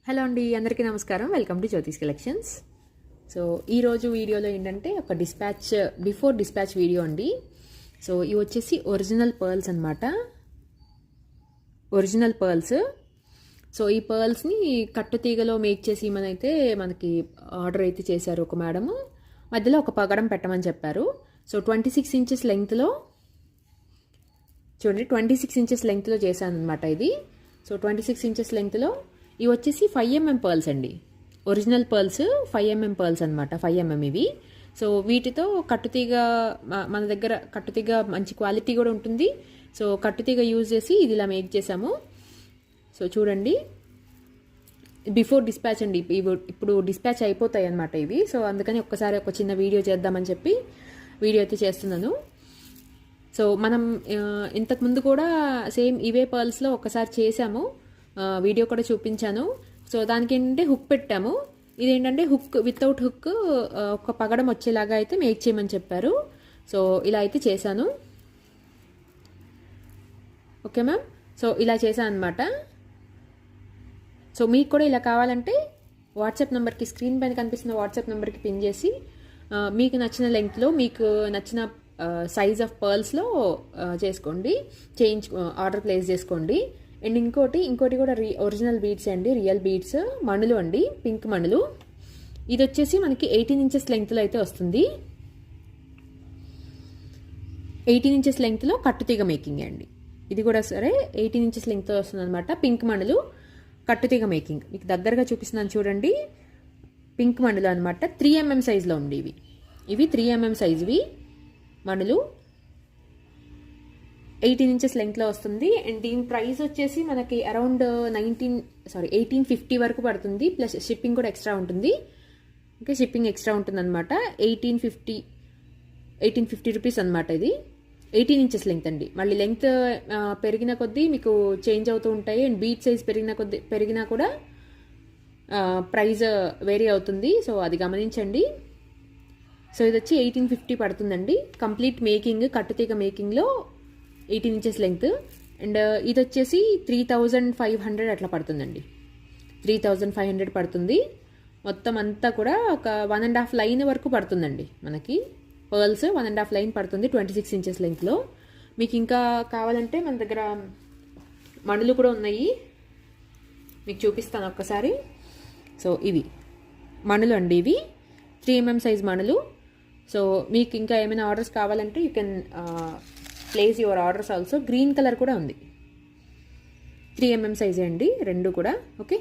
Hello అండి, అందరికీ నమస్కారం. Welcome to Jyothish collections. So ఈరోజు వీడియోలో ఏంటంటే ఒక బిఫోర్ డిస్పాచ్ వీడియో అండి. సో ఇవి వచ్చేసి ఒరిజినల్ పర్ల్స్ అనమాట. Original pearls. సో ఈ పర్ల్స్ని కట్టుతీగలో మేక్ చేసి మనకి ఆర్డర్ అయితే చేశారు ఒక మేడము. మధ్యలో ఒక పగడం పెట్టమని చెప్పారు. సో 26 ఇంచెస్ లెంగ్త్లో చూడండి, 26 ఇంచెస్ లెంగ్త్లో చేశాను అనమాట ఇది. సో 26 ఇంచెస్ లెంగ్త్లో ఇవి వచ్చేసి 5mm పర్ల్స్ అండి. ఒరిజినల్ పర్ల్స్ 5mm పర్ల్స్ అనమాట. 5mm ఇవి. సో వీటితో కట్టుతీగ మన దగ్గర కట్టుతీగ మంచి క్వాలిటీ కూడా ఉంటుంది. సో కట్టుతీగ యూజ్ చేసి ఇది ఇలా మేక్ చేసాము. సో చూడండి, బిఫోర్ డిస్పాచ్ అండి. ఇప్పుడు డిస్పాచ్ అయిపోతాయి అనమాట ఇవి. సో అందుకని ఒక్కసారి ఒక చిన్న వీడియో చేద్దామని చెప్పి వీడియో అయితే చేస్తున్నాను. సో మనం ఇంతకుముందు కూడా సేమ్ ఇవే పర్ల్స్లో ఒకసారి చేసాము, వీడియో కూడా చూపించాను. సో దానికి ఏంటంటే హుక్ పెట్టాము. ఇదేంటంటే హుక్ వితౌట్ హుక్ ఒక పగడం వచ్చేలాగా అయితే మేక్ చేయమని చెప్పారు. సో ఇలా అయితే చేశాను. Okay ma'am. సో ఇలా చేశాను అనమాట. సో మీకు కూడా ఇలా కావాలంటే వాట్సాప్ నెంబర్కి, స్క్రీన్ పైన కనిపిస్తున్న వాట్సాప్ నెంబర్కి పిన్ చేసి మీకు నచ్చిన లెంగ్త్లో మీకు నచ్చిన సైజ్ ఆఫ్ పర్ల్స్లో చేసుకోండి, ఆర్డర్ ప్లేస్ చేసుకోండి. అండ్ ఇంకోటి కూడా ఒరిజినల్ బీడ్స్ అండి, రియల్ బీడ్స్, మణులు అండి, పింక్ మణులు. ఇది వచ్చేసి మనకి 18 ఇంచెస్ లెంగ్త్లో అయితే వస్తుంది. 18 ఇంచెస్ లెంగ్త్లో కట్టుతీగ మేకింగ్ అండి. ఇది కూడా సరే 18 ఇంచెస్ లెంగ్త్లో వస్తుంది అనమాట. పింక్ మణులు కట్టుతీగ మేకింగ్ మీకు దగ్గరగా చూపిస్తున్నాను చూడండి. పింక్ మణులు అనమాట. 3mm సైజులో ఉంది ఇవి 3mm సైజువి మణులు. 18 ఇంచెస్ లెంగ్త్లో వస్తుంది. అండ్ దీని ప్రైస్ వచ్చేసి మనకి అరౌండ్ 1850 వరకు పడుతుంది. ప్లస్ షిప్పింగ్ కూడా ఎక్స్ట్రా ఉంటుంది. ఓకే, షిప్పింగ్ ఎక్స్ట్రా ఉంటుంది అనమాట. 1850 రూపీస్ అనమాట. ఇది 18 ఇంచెస్ లెంగ్త్ అండి. మళ్ళీ లెంగ్త్ పెరిగిన కొద్దీ మీకు చేంజ్ అవుతూ ఉంటాయి. అండ్ బీట్ సైజ్ పెరిగినా కూడా ప్రైస్ వేరీ అవుతుంది. సో అది గమనించండి. సో ఇది వచ్చి 1850 పడుతుందండి. కంప్లీట్ మేకింగ్, కట్టుతీగ మేకింగ్లో 18 ఇంచెస్ లెంగ్త్. అండ్ ఇది వచ్చేసి 3500 అట్లా పడుతుందండి. 3500 పడుతుంది. మొత్తం అంతా కూడా ఒక 1.5 లైన్ వరకు పడుతుందండి. మనకి పర్ల్స్ 1.5 లైన్ పడుతుంది 26 ఇంచెస్ లెంగ్త్లో. మీకు ఇంకా కావాలంటే మన దగ్గర మణులు కూడా ఉన్నాయి, మీకు చూపిస్తాను ఒక్కసారి. సో ఇవి మణులు అండి, ఇవి 3mm సైజ్ మణులు. సో మీకు ఇంకా ఏమైనా ఆర్డర్స్ కావాలంటే you can place your orders also. Green colour కూడా ఉంది, 3mm సైజే అండి రెండు కూడా. ఓకే.